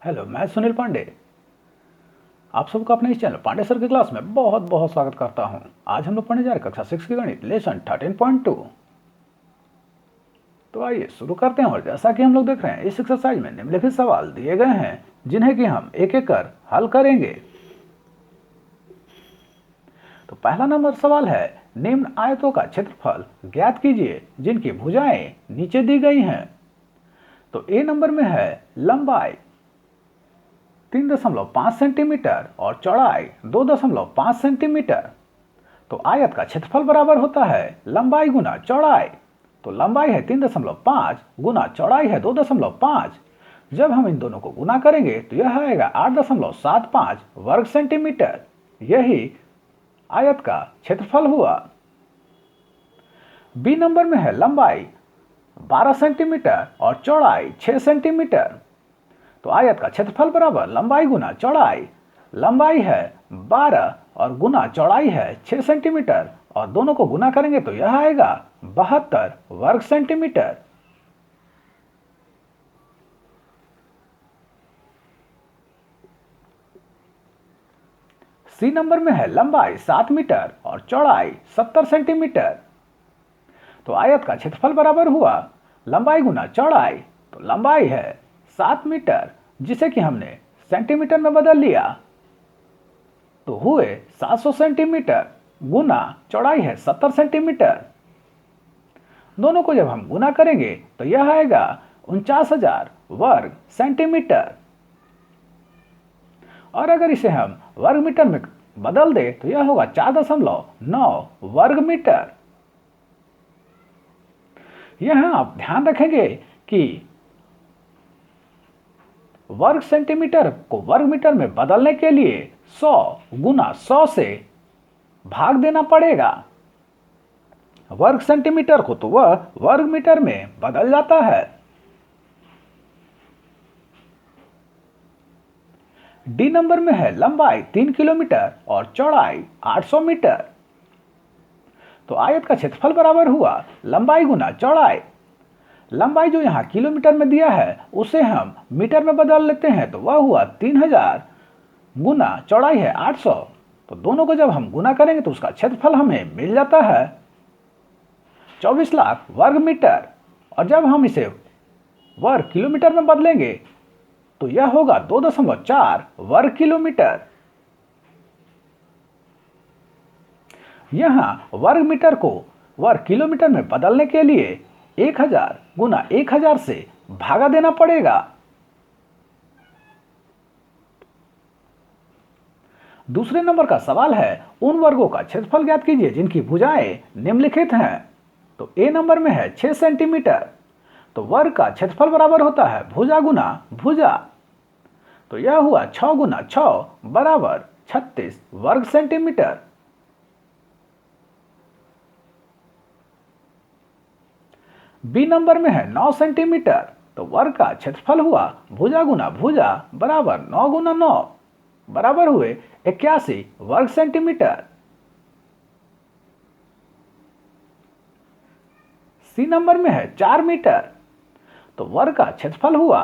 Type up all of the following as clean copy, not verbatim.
Hello, मैं सुनील पांडे। आप सबका अपने इस चैनल पांडे सर की क्लास में बहुत बहुत स्वागत करता हूं। आज हम लोग पढ़ने जा रहे हैं कक्षा 6 की गणित लेसन 13.2। तो आइए शुरू करते हैं। और जैसा कि हम लोग देख रहे हैं, इस एक्सरसाइज में निम्नलिखित सवाल दिए गए हैं जिन्हें कि हम एक एक कर हल करेंगे। तो पहला नंबर सवाल है, निम्न आयतों का क्षेत्रफल ज्ञात कीजिए जिनकी भुजाएं नीचे दी गई हैं। तो ए नंबर में है लंबाई 3.5 सेंटीमीटर और चौड़ाई 2.5 सेंटीमीटर। तो आयत का क्षेत्रफल बराबर होता है लंबाई गुना चौड़ाई। तो लंबाई है 3.5 गुना चौड़ाई है 2.5। जब हम इन दोनों को गुना करेंगे तो यह आएगा 8.75 वर्ग सेंटीमीटर। यही आयत का क्षेत्रफल हुआ। बी नंबर में है लंबाई 12 सेंटीमीटर और चौड़ाई 6 सेंटीमीटर। तो आयत का क्षेत्रफल बराबर लंबाई गुना चौड़ाई। लंबाई है 12 और गुना चौड़ाई है 6 सेंटीमीटर, और दोनों को गुना करेंगे तो यह आएगा 72 वर्ग सेंटीमीटर। सी नंबर में है लंबाई 7 मीटर और चौड़ाई 70 सेंटीमीटर। तो आयत का क्षेत्रफल बराबर हुआ लंबाई गुना चौड़ाई। तो लंबाई है 7 मीटर, जिसे कि हमने सेंटीमीटर में बदल लिया, तो हुए 700 सेंटीमीटर गुना चौड़ाई है 70 सेंटीमीटर। दोनों को जब हम गुना करेंगे तो यह आएगा 49,000 वर्ग सेंटीमीटर। और अगर इसे हम वर्ग मीटर में बदल दे तो यह होगा 4.9 वर्ग मीटर। यहां आप ध्यान रखेंगे कि वर्ग सेंटीमीटर को वर्ग मीटर में बदलने के लिए 100 गुना 100 से भाग देना पड़ेगा। वर्ग सेंटीमीटर को तो वह वर्ग मीटर में बदल जाता है। डी नंबर में है लंबाई 3 किलोमीटर और चौड़ाई 800 मीटर। तो आयत का क्षेत्रफल बराबर हुआ लंबाई गुना चौड़ाई। लंबाई जो यहां किलोमीटर में दिया है उसे हम मीटर में बदल लेते हैं, तो वह हुआ 3000 गुना चौड़ाई है 800। तो दोनों को जब हम गुना करेंगे तो उसका क्षेत्रफल हमें मिल जाता है 24 लाख वर्ग मीटर। और जब हम इसे वर्ग किलोमीटर में बदलेंगे तो यह होगा 2.4 वर्ग किलोमीटर। यहां वर्ग मीटर को वर्ग किलोमीटर में बदलने के लिए 1000 गुना 1000 से भागा देना पड़ेगा। दूसरे नंबर का सवाल है, उन वर्गों का क्षेत्रफल ज्ञात कीजिए जिनकी भुजाएं निम्नलिखित हैं। तो ए नंबर में है 6 सेंटीमीटर। तो वर्ग का क्षेत्रफल बराबर होता है भुजा गुना भुजा। तो यह हुआ 6 गुना 6 बराबर 36 वर्ग सेंटीमीटर। बी नंबर में है 9 सेंटीमीटर। तो वर्ग का क्षेत्रफल हुआ भुजा गुना भुजा बराबर 9 गुना 9 बराबर हुए 81 वर्ग सेंटीमीटर। सी नंबर में है 4 मीटर। तो वर्ग का क्षेत्रफल हुआ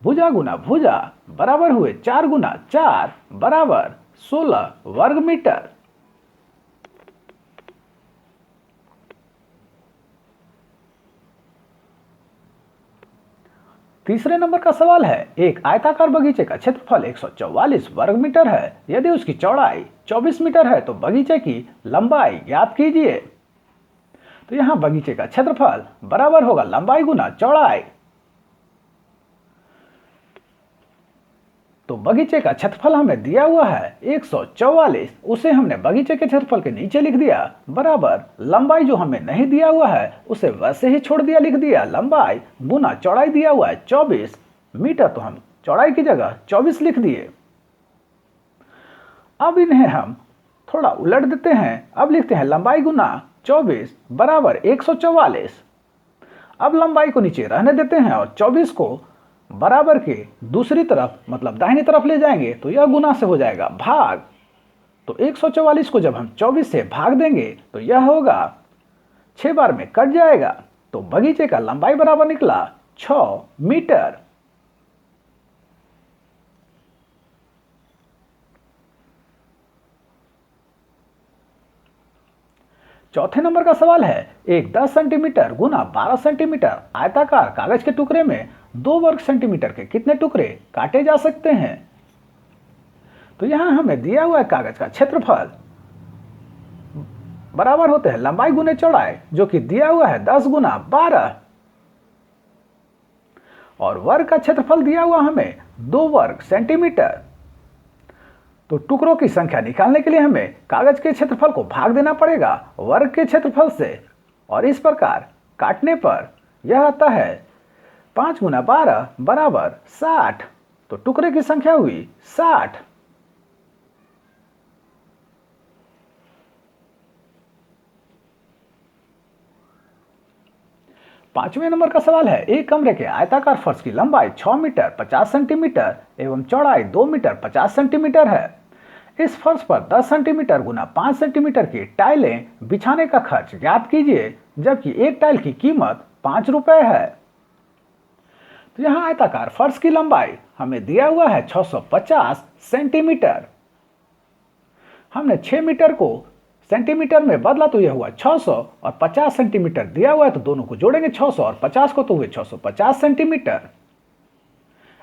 भुजा गुना भुजा बराबर हुए 4 गुना 4 बराबर 16 वर्ग मीटर। तीसरे नंबर का सवाल है, एक आयताकार बगीचे का क्षेत्रफल 144 वर्ग मीटर है। यदि उसकी चौड़ाई 24 मीटर है तो बगीचे की लंबाई ज्ञात कीजिए। तो यहां बगीचे का क्षेत्रफल बराबर होगा लंबाई गुना चौड़ाई। तो बगीचे का क्षेत्रफल हमें दिया हुआ है 144, उसे हमने बगीचे के क्षेत्रफल के नीचे लिख दिया बराबर लंबाई जो हमें नहीं दिया हुआ है उसे वैसे ही छोड़ दिया, लिख दिया लंबाई गुना चौड़ाई दिया हुआ है 24 मीटर, तो हम चौड़ाई की जगह 24 लिख दिए। अब इन्हें हम थोड़ा उलट देते हैं। अब लिखते हैं लंबाई गुना 24 बराबर 144। अब लंबाई को नीचे रहने देते हैं और 24 को बराबर के दूसरी तरफ मतलब दाहिनी तरफ ले जाएंगे तो यह गुना से हो जाएगा भाग। तो 144 को जब हम 24 से भाग देंगे तो यह होगा 6 बार में कट जाएगा। तो बगीचे का लंबाई बराबर निकला 6 मीटर। चौथे नंबर का सवाल है, एक 10 सेंटीमीटर गुना 12 सेंटीमीटर आयताकार कागज के टुकड़े में 2 वर्ग सेंटीमीटर के कितने टुकड़े काटे जा सकते हैं। तो यहां हमें दिया हुआ है कागज का क्षेत्रफल बराबर होते हैं लंबाई गुने चौड़ाई, जो कि दिया हुआ है 10 गुना 12, और वर्ग का क्षेत्रफल दिया हुआ हमें 2 वर्ग सेंटीमीटर। तो टुकड़ों की संख्या निकालने के लिए हमें कागज के क्षेत्रफल को भाग देना पड़ेगा वर्ग के क्षेत्रफल से, और इस प्रकार काटने पर यह आता है 5 गुना 12 बराबर 60। तो टुकड़े की संख्या हुई 60। पांचवें नंबर का सवाल है, एक कमरे के आयताकार फर्श की लंबाई 6 मीटर 50 सेंटीमीटर एवं चौड़ाई 2 मीटर 50 सेंटीमीटर है। इस फर्श पर 10 सेंटीमीटर गुना 5 सेंटीमीटर की टाइलें बिछाने का खर्च ज्ञात कीजिए, जबकि एक टाइल की कीमत 5 रुपए है। तो यहां आयताकार फर्श की लंबाई हमें दिया हुआ है 650 सेंटीमीटर। हमने 6 मीटर को सेंटीमीटर में बदला तो यह हुआ 600, और 50 सेंटीमीटर दिया हुआ है तो दोनों को जोड़ेंगे 600 और 50 को तो हुए 650 सेंटीमीटर।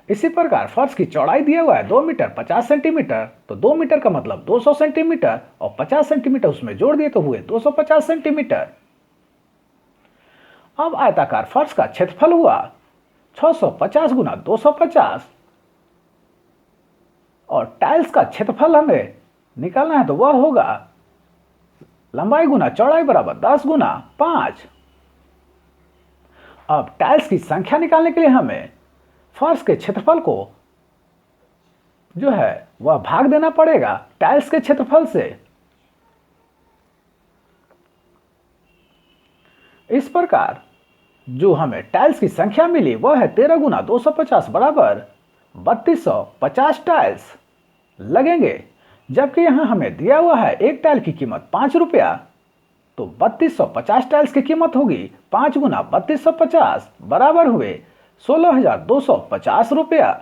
इसी प्रकार फर्श की चौड़ाई दिया हुआ है 2 मीटर 50 सेंटीमीटर, तो 2 मीटर का मतलब 200 सेंटीमीटर और 50 सेंटीमीटर उसमें जोड़ दिए तो हुए 250 सेंटीमीटर। अब आयताकार फर्श का क्षेत्रफल हुआ 650 गुना 250, और टाइल्स का क्षेत्रफल हमें निकालना है तो वह होगा लंबाई गुना चौड़ाई बराबर 10 गुना 5। अब टाइल्स की संख्या निकालने के लिए हमें फर्श के क्षेत्रफल को जो है वह भाग देना पड़ेगा टाइल्स के क्षेत्रफल से। इस प्रकार जो हमें टाइल्स की संख्या मिली वह है 13 गुना 250 बराबर 3250 टाइल्स लगेंगे, जबकि यहां हमें दिया हुआ है एक टाइल की कीमत 5 रुपया, तो 3250 टाइल्स की कीमत होगी 5 गुना 3250 बराबर हुए 16,250 रुपया।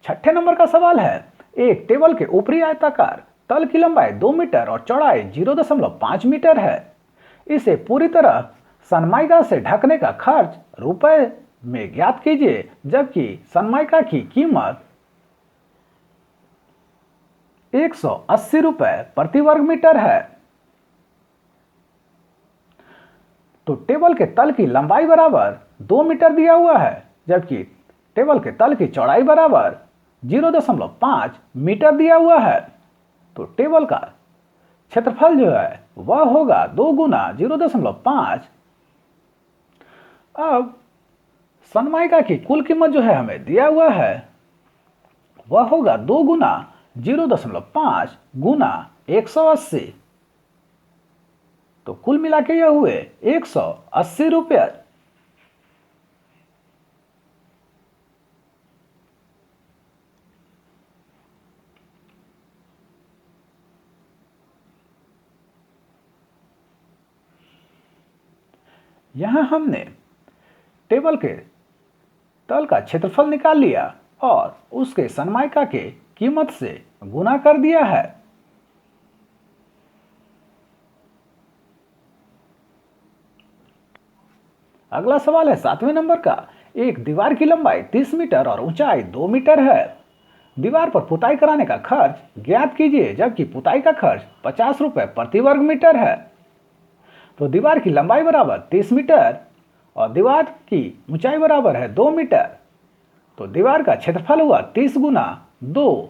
छठे नंबर का सवाल है, एक टेबल के ऊपरी आयताकार तल की लंबाई 2 मीटर और चौड़ाई 0.5 मीटर है। इसे पूरी तरह सनमाइका से ढकने का खर्च रुपए में ज्ञात कीजिए, जबकि सनमाइका की कीमत 180 रुपए प्रति वर्ग मीटर है। तो टेबल के तल की लंबाई बराबर 2 मीटर दिया हुआ है, जबकि टेबल के तल की चौड़ाई बराबर 0.5 मीटर दिया हुआ है। तो टेबल का क्षेत्रफल जो है वह होगा 2 गुना 0.5। अब सनमाइका की कुल कीमत जो है हमें दिया हुआ है वह होगा 2 गुना 0.5 गुना 180। तो कुल मिला के यह हुए 180 रुपये। यहां हमने टेबल के तल का क्षेत्रफल निकाल लिया और उसके सनमाइका के कीमत से गुना कर दिया है। अगला सवाल है 7वें नंबर का, एक दीवार की लंबाई 30 मीटर और ऊंचाई 2 मीटर है। दीवार पर पुताई कराने का खर्च ज्ञात कीजिए, जबकि पुताई का खर्च 50 रुपए प्रति वर्ग मीटर है। तो दीवार की लंबाई बराबर 30 मीटर और दीवार की ऊंचाई बराबर है 2 मीटर। तो दीवार का क्षेत्रफल हुआ 30 गुना 2।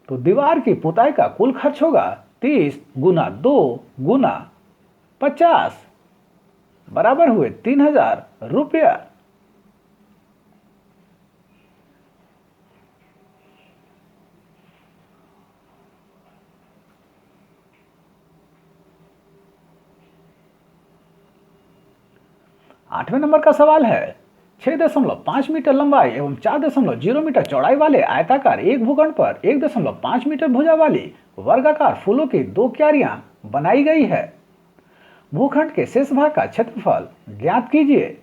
तो दीवार की पुताई का कुल खर्च होगा 30 गुना 2 गुना 50 बराबर हुए 3000 रुपया। आठवें नंबर का सवाल है, 6.5 मीटर लंबाई एवं 4.0 मीटर चौड़ाई वाले आयताकार एक भूखंड पर 1.5 मीटर भुजा वाली वर्गाकार फूलों की 2 क्यारियां बनाई गई है। भूखंड के शेष भाग का क्षेत्रफल ज्ञात कीजिए।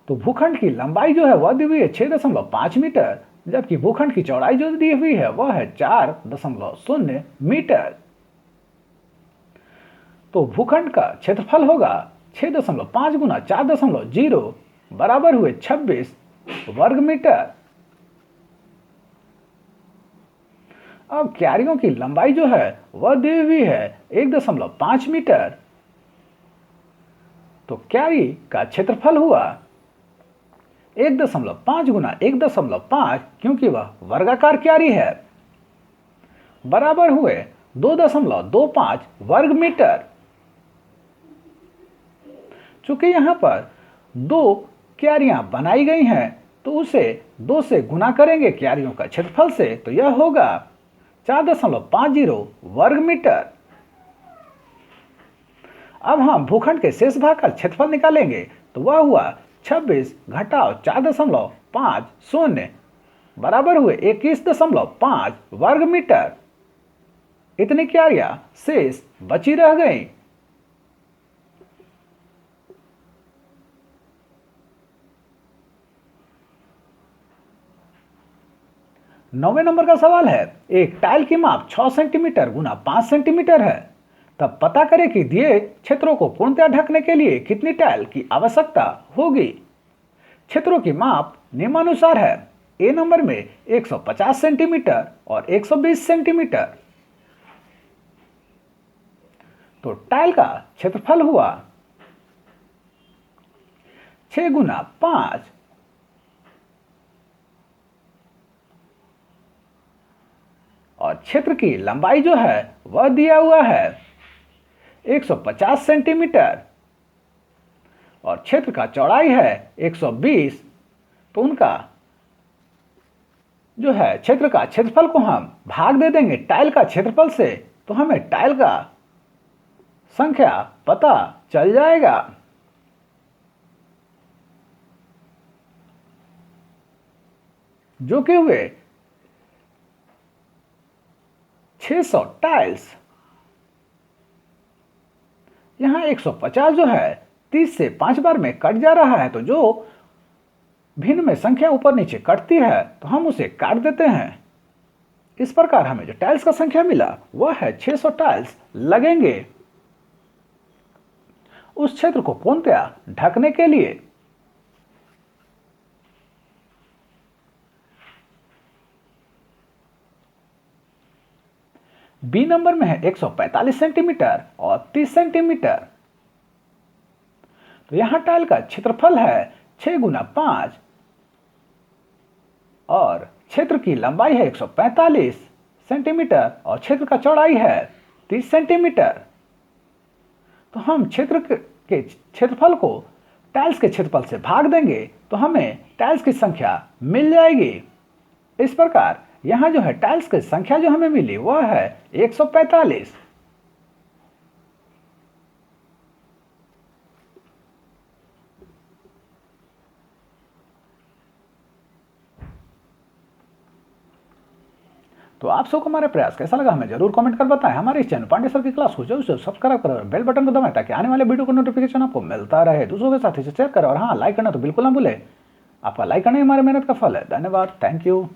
तो भूखंड की लंबाई जो है वह दी हुई है 6.5 मीटर, जबकि भूखंड की चौड़ाई जो दी हुई है वह है 4.0 मीटर। तो भूखंड का क्षेत्रफल होगा 6.5 गुना 4.0 बराबर हुए 26 वर्ग मीटर। अब क्यारियों की लंबाई जो है वह दी हुई है 1.5 मीटर। तो क्यारी का क्षेत्रफल हुआ 1.5 गुना 1.5, क्योंकि वह वर्गाकार क्यारी है, बराबर हुए 2.25 वर्ग मीटर। चूंकि यहां पर दो क्यारियां बनाई गई हैं, तो उसे 2 से गुना करेंगे क्यारियों का क्षेत्रफल से, तो यह होगा 4.50 वर्ग मीटर। अब हम भूखंड के शेष भाग का क्षेत्रफल निकालेंगे, तो वह हुआ 26 घटाव 4.50 बराबर हुए 21.5 वर्ग मीटर। इतनी क्यारियां शेष बची रह गई। नौवें नंबर का सवाल है, एक टाइल की माप 6 सेंटीमीटर गुना 5 सेंटीमीटर है। तब पता करें कि दिए क्षेत्रों को पूर्णतः ढकने के लिए कितनी टाइल की आवश्यकता होगी। क्षेत्रों की माप निम्नानुसार है। ए नंबर में 150 सेंटीमीटर और 120 सेंटीमीटर। तो टाइल का क्षेत्रफल हुआ 6 गुना 5 और क्षेत्र की लंबाई जो है वह दिया हुआ है 150 सेंटीमीटर और क्षेत्र का चौड़ाई है 120। तो उनका जो है क्षेत्र का क्षेत्रफल को हम भाग दे देंगे टाइल का क्षेत्रफल से, तो हमें टाइल का संख्या पता चल जाएगा। जो कि हुए 600 टाइल्स। यहां 150 जो है 30 से 5 बार में कट जा रहा है, तो जो भिन्न में संख्या ऊपर नीचे कटती है तो हम उसे काट देते हैं। इस प्रकार हमें जो टाइल्स का संख्या मिला वह है 600 टाइल्स लगेंगे उस क्षेत्र को पूर्णतया ढकने के लिए। बी नंबर में है 145 सेंटीमीटर और 30 सेंटीमीटर। तो यहां टाइल का क्षेत्रफल है 6 गुना 5 और क्षेत्र की लंबाई है 145 सेंटीमीटर और क्षेत्र का चौड़ाई है 30 सेंटीमीटर। तो हम क्षेत्र के क्षेत्रफल को टाइल्स के क्षेत्रफल से भाग देंगे, तो हमें टाइल्स की संख्या मिल जाएगी। इस प्रकार यहां जो है टाइल्स की संख्या जो हमें मिली वह है 145। तो आप सबको हमारे प्रयास कैसा लगा हमें जरूर कमेंट कर बताएं। हमारे इस चैनल पांडे सर की क्लास को जरूर से सब्सक्राइब करें और बेल बटन को दबाएं ताकि आने वाले वीडियो का नोटिफिकेशन आपको मिलता रहे। दूसरों के साथ इसे शेयर करें और हाँ, लाइक करना तो बिल्कुल ना भूलें। आपका लाइक करना ही हमारी मेहनत का फल है। धन्यवाद। Thank you.